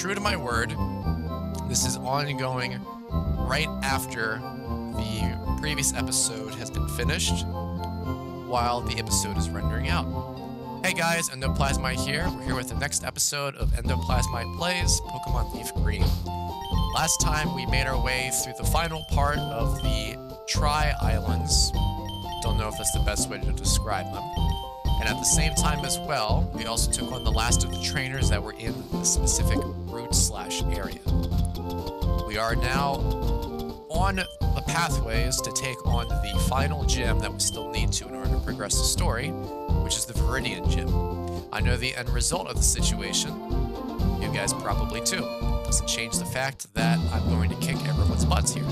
true to my word, this is ongoing right after the previous episode has been finished, while the episode is rendering out. Hey guys, EndoPlasmite here. We're here with the next episode of EndoPlasmite Plays Pokemon LeafGreen. Last time we made our way through the final part of the Tri-Islands. Don't know if that's the best way to describe them. And at the same time as well, we also took on the last of the trainers that were in the specific route/area. We are now on the pathways to take on the final gym that we still need to in order to progress the story, which is the Viridian Gym. I know the end result of the situation. You guys probably too. Doesn't change the fact that I'm going to kick everyone's butts here.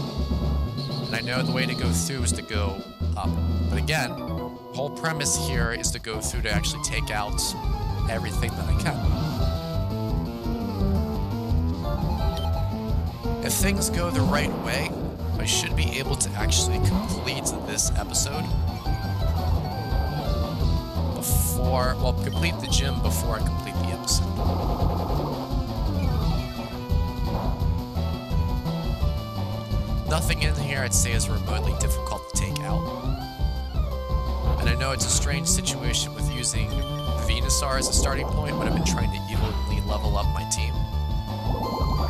And I know the way to go through is to go up. But again, the whole premise here is to go through to actually take out everything that I can. If things go the right way, I should be able to actually complete this episode complete the gym bore I complete the episode. Nothing in here I'd say is remotely difficult to take out. And I know it's a strange situation with using Venusaur as a starting point when I've been trying to evenly level up my team.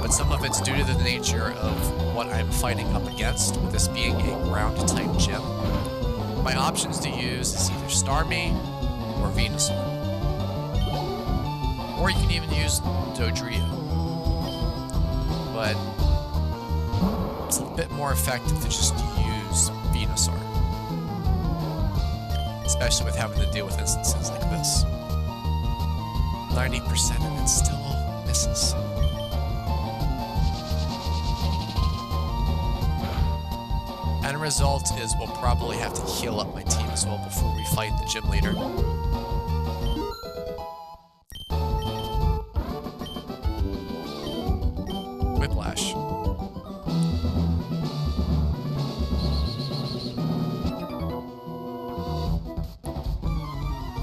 But some of it's due to the nature of what I'm fighting up against, with this being a ground-type gym. My options to use is either Starmie or Venusaur. Or you can even use Dodrio. But it's a bit more effective to just use Venusaur. Especially with having to deal with instances like this. 90% and it still misses. End result is we'll probably have to heal up my team as well before we fight the gym leader. Whiplash.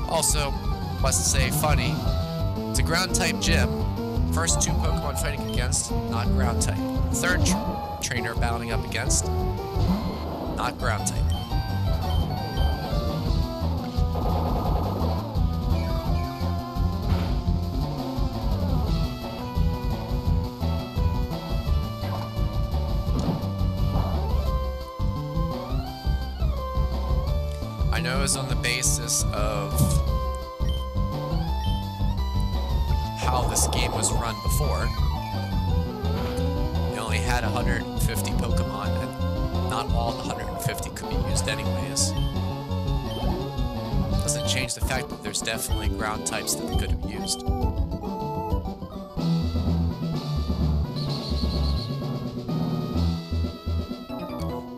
Also, must say funny, it's a ground-type gym. First two Pokemon fighting against, not ground-type. Third trainer battling up against, not ground-type. I know it's on the basis of how this game was run before. You only had 150 Pokemon, and not all the 150 could be used anyways. Doesn't change the fact that there's definitely ground types that they could have used.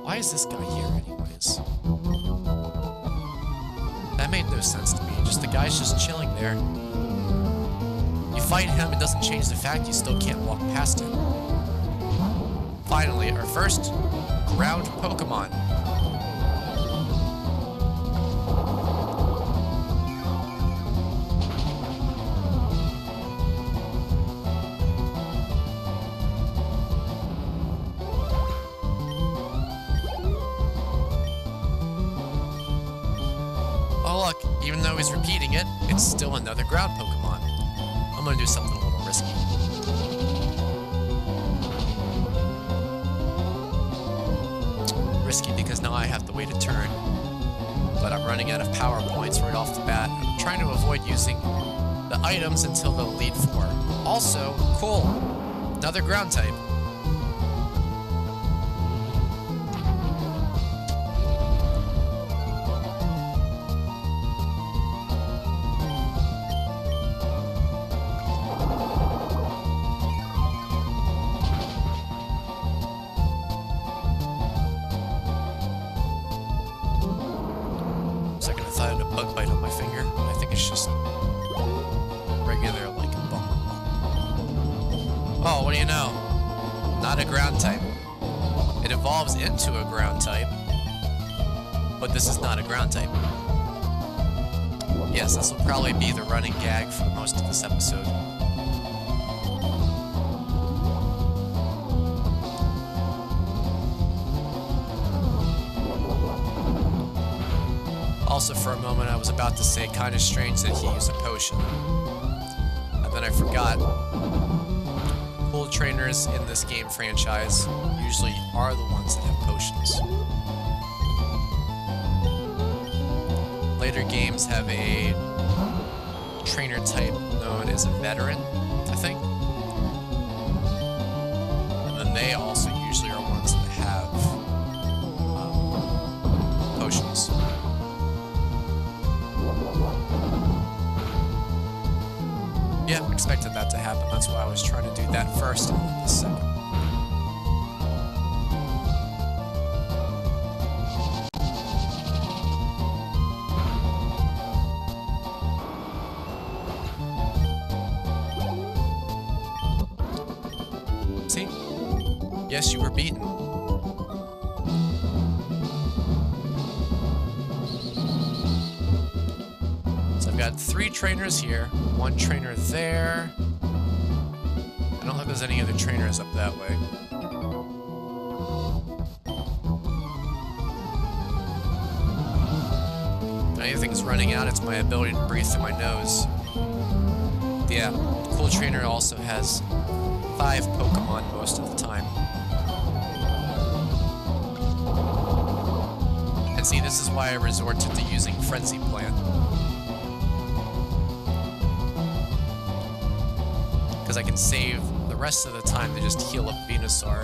Why is this guy here anyways? That made no sense to me. Just the guy's just chilling there. You fight him, it doesn't change the fact you still can't walk past him. Finally, our first ground Pokemon. Oh look, even though he's repeating it, it's still another ground Pokemon. I'm gonna do something a little risky. Risky because now I have to wait a turn, but I'm running out of power points right off the bat. I'm trying to avoid using the items until the Elite Four. Also, cool, another ground type. I had a bug bite on my finger. I think it's just regular, like, bump. Oh, what do you know? Not a ground type. It evolves into a ground type, but this is not a ground type. Yes, this will probably be the running gag for most of this episode. Also, for a moment, I was about to say kind of strange that he used a potion. And then I forgot. Cool trainers in this game franchise usually are the ones that have potions. Later games have a trainer type known as a veteran, I think. And then they also usually are ones that have potions. Yeah, expected that to happen. That's why I was trying to do that first and then the second. See? Yes, you were beaten. So I've got 3 trainers here, 1 trainer there. I don't think there's any other trainers up that way. If anything's running out, it's my ability to breathe through my nose. Yeah, cool trainer also has 5 Pokemon most of the time. And see, this is why I resorted to using Frenzy Plant. Because I can save the rest of the time to just heal up Venusaur.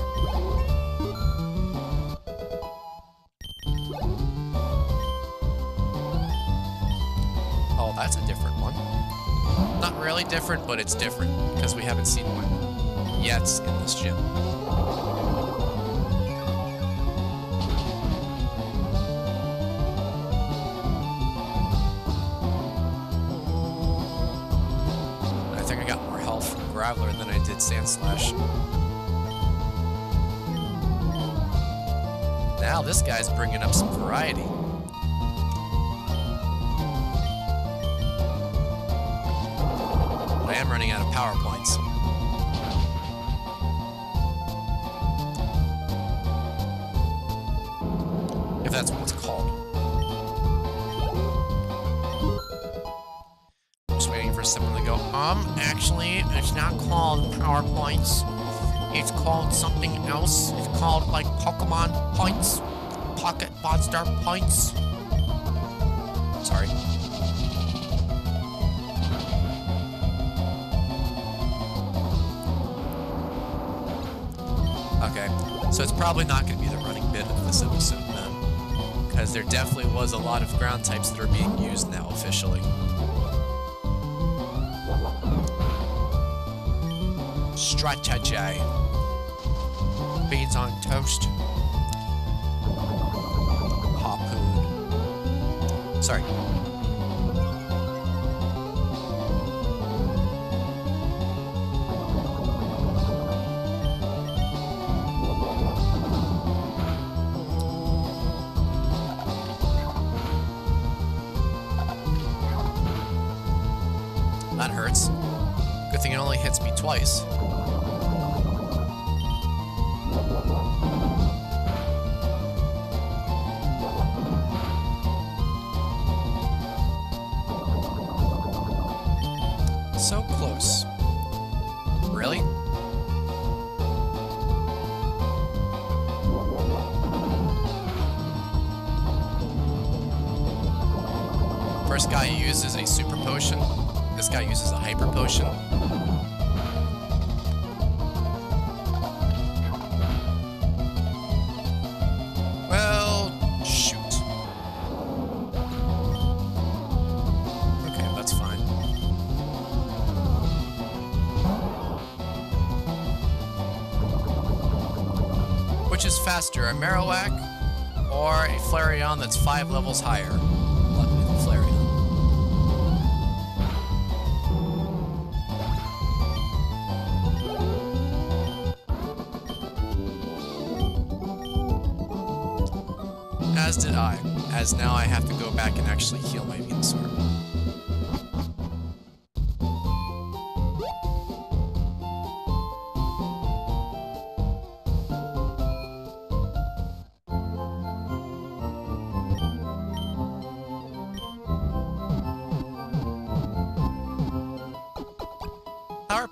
Oh, that's a different one. Not really different, but it's different, because we haven't seen one yet in this gym. I think I got more health from Graveler than I did Sandslash. Now this guy's bringing up some variety. I am running out of power points. If that's what it's called. I'm just waiting for someone to go, actually, it's not called PowerPoints. It's called something else. It's called, like, Pokemon Points. Pocket Monster Points. Sorry. Okay, so it's probably not going to be the running bit of this episode then. Because there definitely was a lot of ground types that are being used now officially. Strategy. Beans on toast. Harpoon. Sorry. That hurts. Good thing it only hits me twice. So close. Really? First guy uses a super potion. This guy uses a hyper potion. Well, shoot. Okay, that's fine. Which is faster, a Marowak or a Flareon that's 5 levels higher? Luckily, the Flareon. As did I, as now I have to go back and actually heal my Venusaur.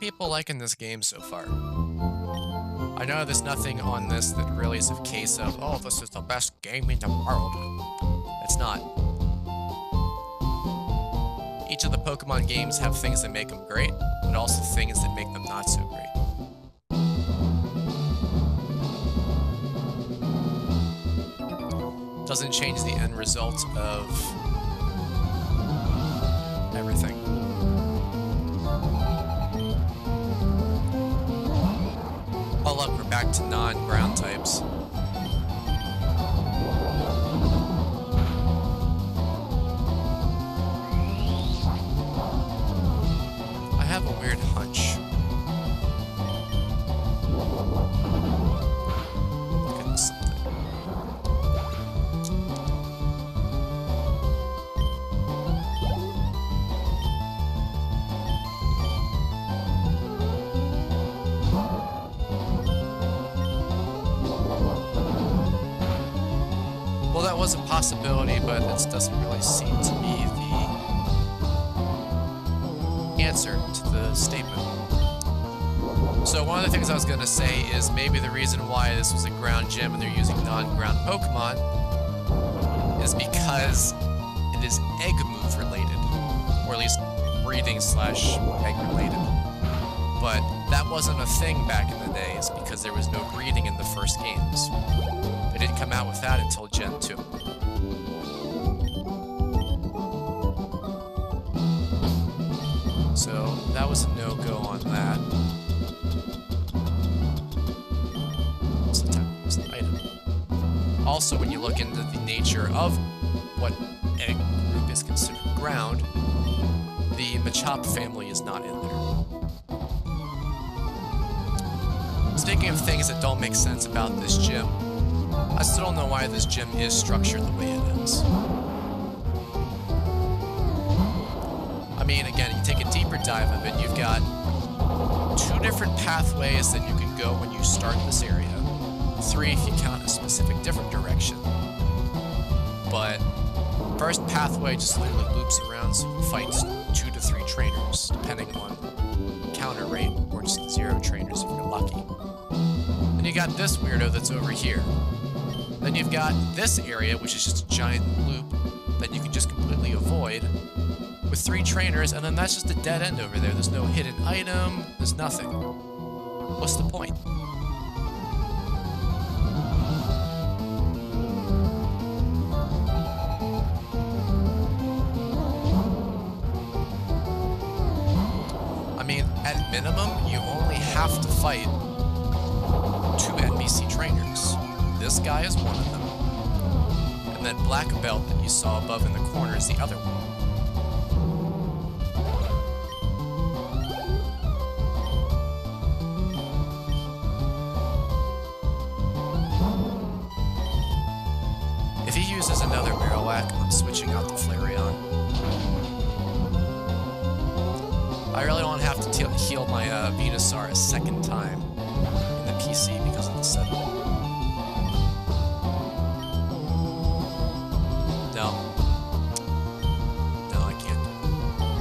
people liking this game so far? I know there's nothing on this that really is a case of, oh, this is the best game in the world. It's not. Each of the Pokemon games have things that make them great, but also things that make them not so great. Doesn't change the end result of everything. Oh look, we're back to non-ground types. I have a weird hunch. Look at this something. Well, that was a possibility, but this doesn't really seem to be the answer to the statement. So one of the things I was going to say is maybe the reason why this was a ground gym and they're using non-ground Pokemon is because it is egg move related, or at least breeding / egg related. But that wasn't a thing back in the days because there was no breeding in the first games. They didn't come out with that until Gen 2. So that was a no-go on that. What's the type? What's the item? Also, when you look into the nature of what egg group is considered ground, the Machop family is not in there. Speaking of things that don't make sense about this gym, I still don't know why this gym is structured the way it is. I mean, again, you take a deeper dive of it, you've got 2 different pathways that you can go when you start this area. 3 if you count a specific different direction. But first pathway just literally loops around, so you fight 2 to 3 trainers, depending on counter rate, or just 0 trainers if you're lucky. Then you got this weirdo that's over here. Then you've got this area, which is just a giant loop that you can just completely avoid with 3 trainers, and then that's just a dead end over there. There's no hidden item, there's nothing. What's the point? I mean, at minimum, you only have to fight 2 NPC trainers. This guy is one of them. And that black belt that you saw above in the corner is the other one. If he uses another Marowak, I'm switching out the Flareon. I really don't have to heal my Venusaur a second time in the PC because of the setup. No, I can't do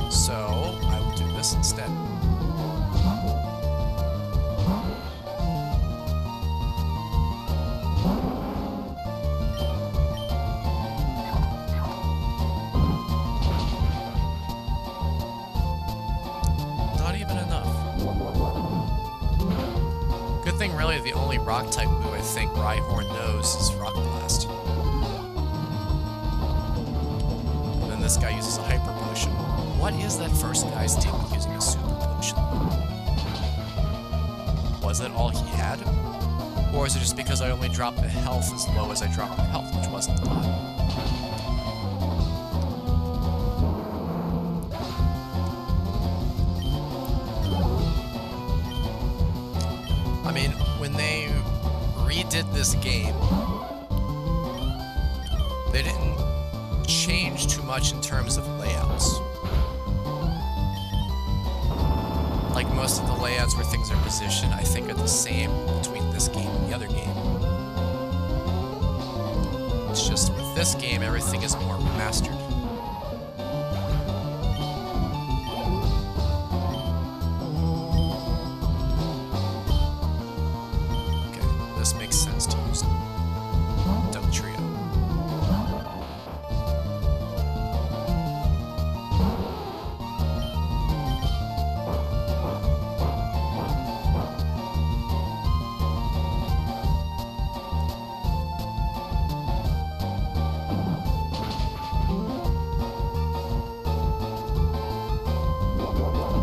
it. So, I will do this instead. Not even enough. Good thing really the only rock type move I think Rhyhorn knows is Rock Blast. This guy uses a Hyper Potion. What is that first guy's deal with using a Super Potion? Was that all he had? Or is it just because I only dropped the health as low as I dropped the health, which wasn't a lot? I mean, when they redid this game, they didn't change too much in terms of layouts. Like most of the layouts where things are positioned, I think are the same between this game and the other game. It's just with this game, everything is more remastered. just makes sense to use Doug Trio.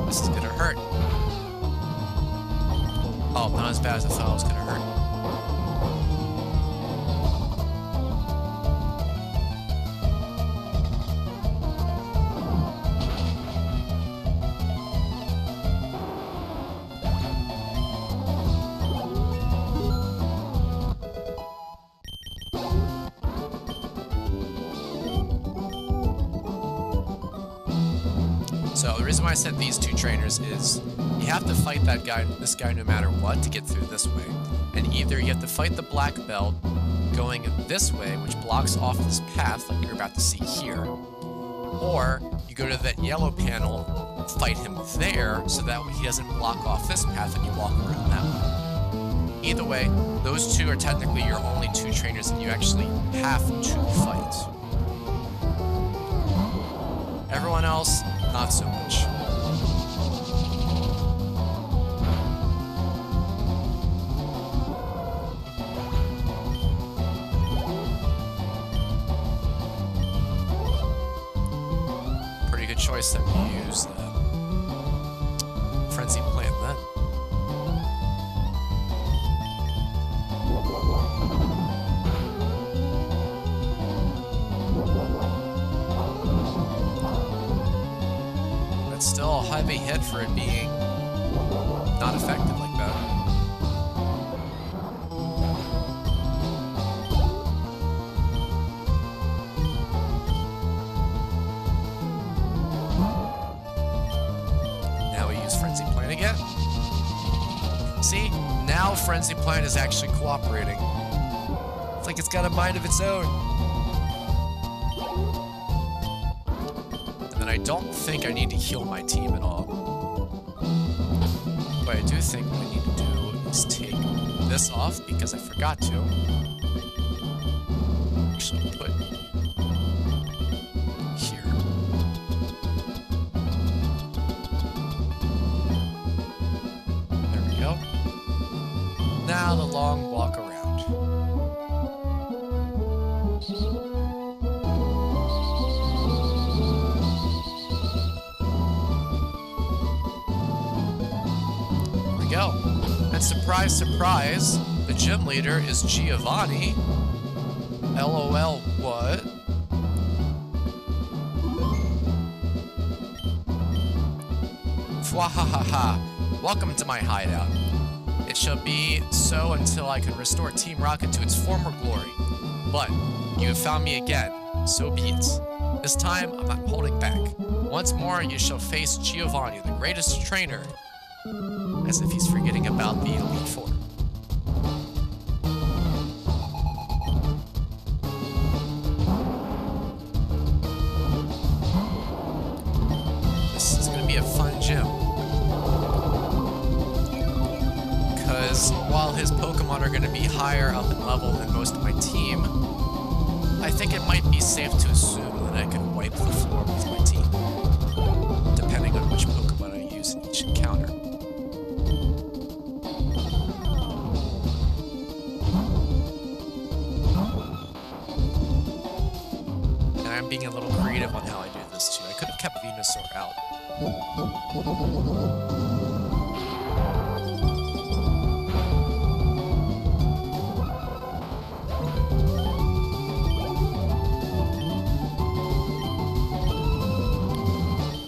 This is gonna hurt. Oh, not as bad as I thought it was gonna hurt. So the reason why I said these two trainers is you have to fight this guy no matter what to get through this way. And either you have to fight the black belt going this way, which blocks off this path like you're about to see here, or you go to that yellow panel, fight him there so that he doesn't block off this path and you walk around that way. Either way, those two are technically your only two trainers that you actually have to fight. Everyone else, not so much. Pretty good choice then to use the Frenzy Plant then. Still a heavy hit for it being not effective like that. Now we use Frenzy Plant again. See, now Frenzy Plant is actually cooperating. It's like it's got a mind of its own. I don't think I need to heal my team at all. What I do think what I need to do is take this off because I forgot to. Actually put here. There we go. Now the long walk around. Go. And surprise, surprise, the gym leader is Giovanni. LOL, what? Fwahahaha. Welcome to my hideout. It shall be so until I can restore Team Rocket to its former glory. But you have found me again, so be it. This time, I'm not holding back. Once more, you shall face Giovanni, the greatest trainer. As if he's forgetting about the Elite Four. This is going to be a fun gym. Because while his Pokemon are going to be higher up in level than most of my team, I think it might be safe to assume that I can wipe the floor with my team, depending on which Pokemon I use in each encounter. I'm being a little creative on how I do this too. I could have kept Venusaur out.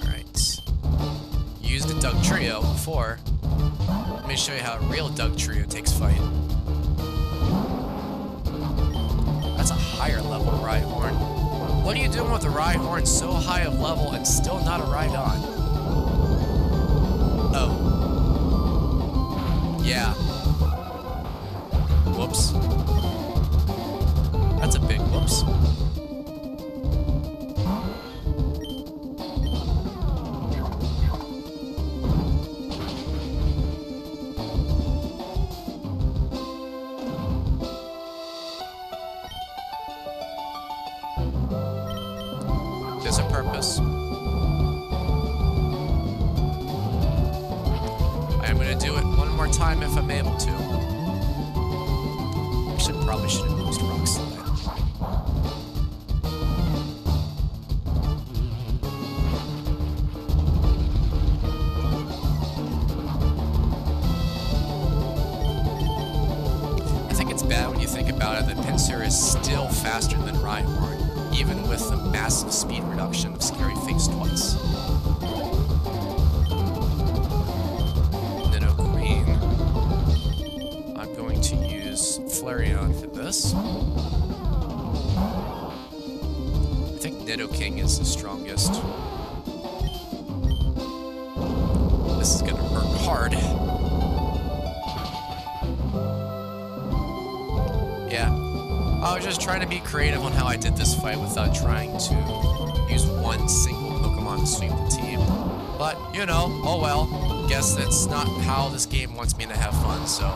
Alright. Used a Doug Trio before. Let me show you how a real Doug Trio takes fight. That's a higher level Rhyhorn. What are you doing with a Rhyhorn so high of level and still not a Rhydon? Oh. Yeah. Whoops. That's a big whoops. this. I am going to do it one more time if I'm able to. Probably should have used rock slide. I think it's bad when you think about it that Pinsir is still faster than Rhyhorn, even with the massive speed reduction of Scary Face twice. LeafGreen. I'm going to use Flareon for this. I think Nidoking is the strongest. This is gonna hurt hard. Yeah. I was just trying to be creative on how I did this fight without trying to use one single Pokemon to sweep the team. But, you know, oh well. Guess that's not how this game wants me to have fun, so...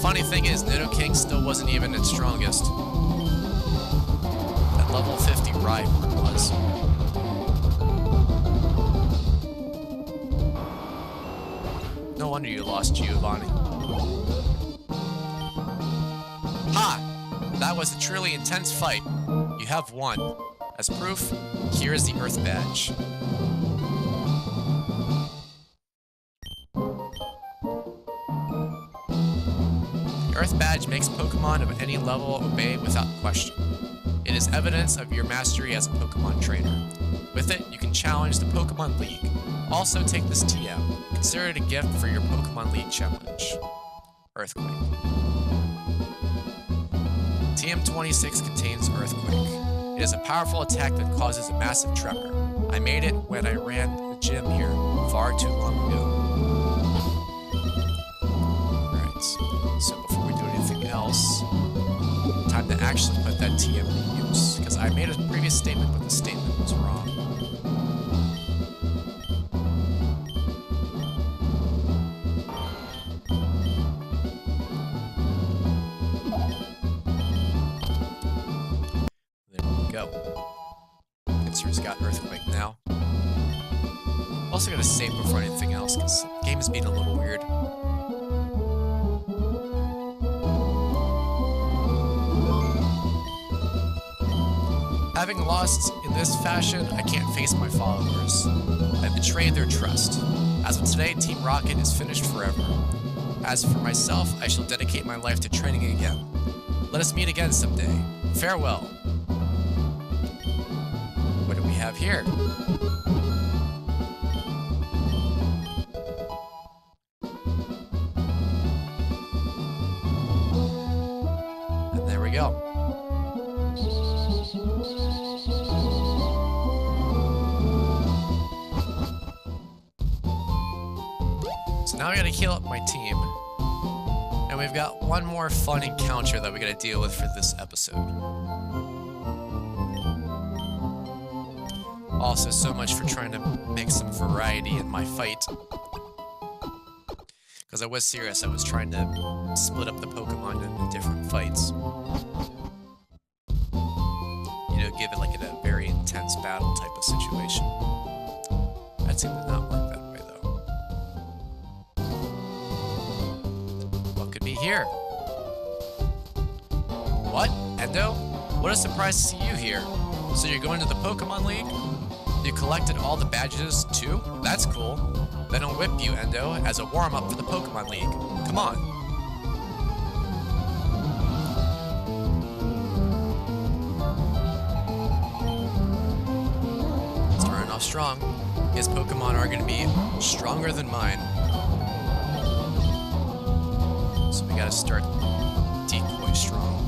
Funny thing is, Nidoking still wasn't even its strongest. At level 50, Rhyhorn was. No wonder you lost, Giovanni. Ha! That was a truly intense fight. You have won. As proof, here is the Earth Badge. Earth Badge makes Pokemon of any level obey without question. It is evidence of your mastery as a Pokemon trainer. With it, you can challenge the Pokemon League. Also take this TM. Consider it a gift for your Pokemon League challenge. Earthquake. TM26 contains Earthquake. It is a powerful attack that causes a massive tremor. I made it when I ran the gym here far too long ago. Alright, so before we do anything else, time to actually put that TM to use, because I made a previous statement, but the statement was wrong. There we go. Pinsir's got Earthquake now. Also gotta save before anything else, because the game is being a little weird. Having lost in this fashion, I can't face my followers. I've betrayed their trust. As of today, Team Rocket is finished forever. As for myself, I shall dedicate my life to training again. Let us meet again someday. Farewell. What do we have here? And there we go. So now we gotta heal up my team. And we've got one more fun encounter that we gotta deal with for this episode. Also, so much for trying to make some variety in my fight. Because I was serious, I was trying to split up the Pokemon into different fights. You know, give it like a very intense battle type of situation. That seemed to not work that way, though. What could be here? What? Endo? What a surprise to see you here. So you're going to the Pokemon League? You collected all the badges, too? That's cool. Then I'll whip you, Endo, as a warm-up for the Pokemon League. Come on. Starting off strong. His Pokemon are going to be stronger than mine. So we gotta start decoy strong.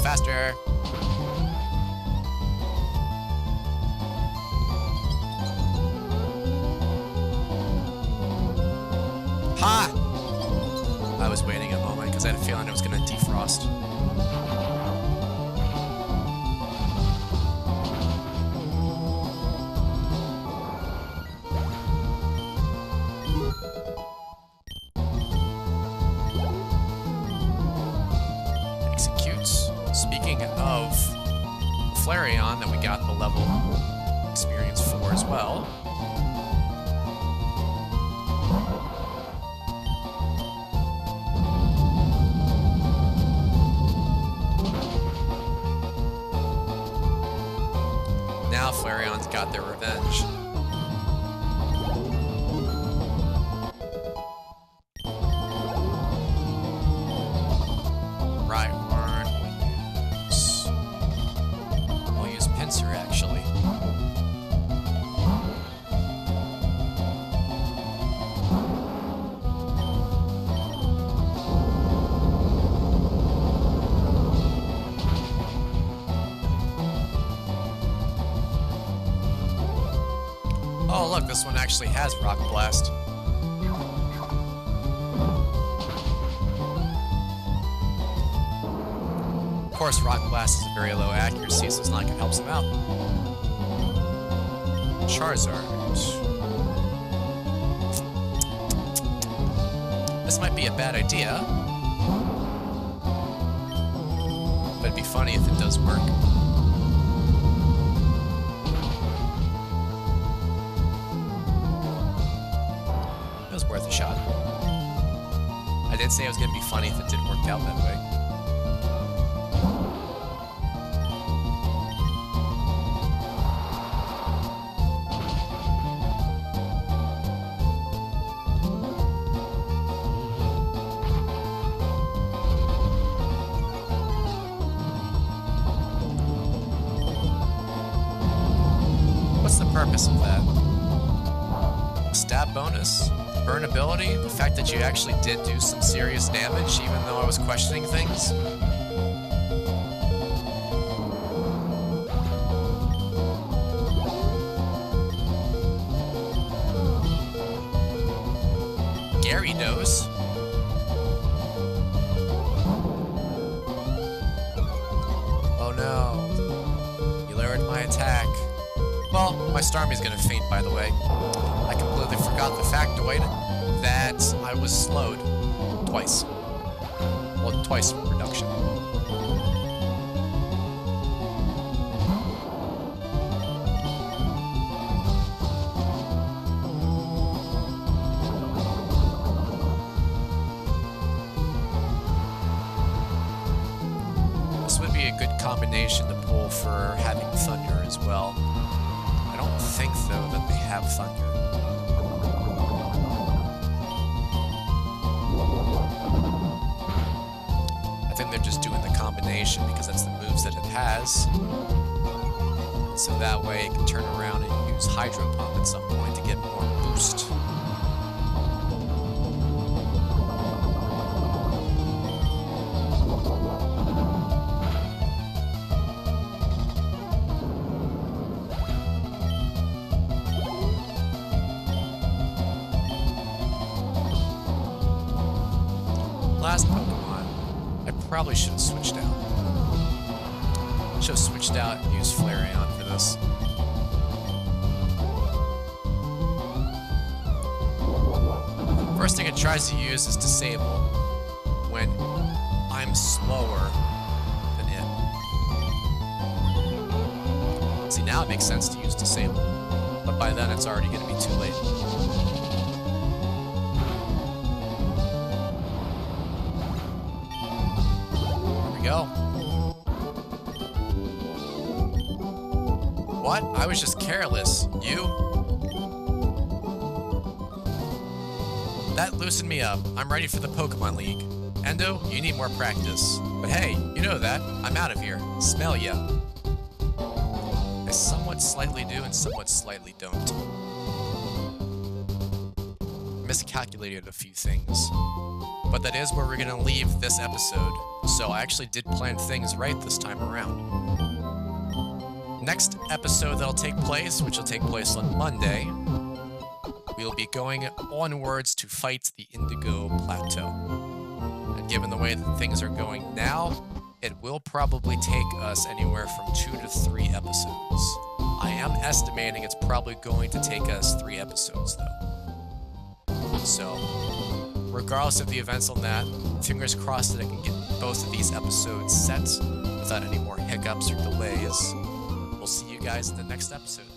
Faster. lost. Executes. Speaking of Flareon that we got the level experience for as well. Now Flareon's got their revenge. Right, we'll use Pinsir actually. Oh look, this one actually has Rock Blast. Of course, Rock Blast is a very low accuracy, so it's not gonna help him out. Charizard. This might be a bad idea, but it'd be funny if it does work. It was worth a shot. I did say it was going to be funny if it did work out that way. What's the purpose of that? Stab bonus? Burn ability? The fact that you actually did do some serious damage even though I was questioning things? Gyarados? Oh no. You lowered my attack. Well, my Starmie's gonna faint, by the way. I completely forgot the factoid that I was slowed twice. Well, twice reduction. This would be a good combination to pull for having Thunder as well. I don't think, though, that they have Thunder. I think they're just doing the combination because that's the moves that it has. So that way it can turn around and use Hydro Pump at some point to get more boost. Last Pokemon, I probably should have switched out. Should have switched out and used Flareon for this. First thing it tries to use is Disable when I'm slower than it. See, now it makes sense to use Disable, but by then it's already going to be too late. Go. What? I was just careless. You? That loosened me up. I'm ready for the Pokemon League. Endo, you need more practice. But hey, you know that. I'm out of here. Smell ya. I somewhat slightly do and somewhat slightly don't. Miscalculated a few things. But that is where we're going to leave this episode. So I actually did plan things right this time around. Next episode that'll take place, which will take place on Monday, we'll be going onwards to fight the Indigo Plateau. And given the way that things are going now, it will probably take us anywhere from 2 to 3 episodes. I am estimating it's probably going to take us 3 episodes, though. So, regardless of the events on that, fingers crossed that I can get both of these episodes set without any more hiccups or delays. We'll see you guys in the next episode.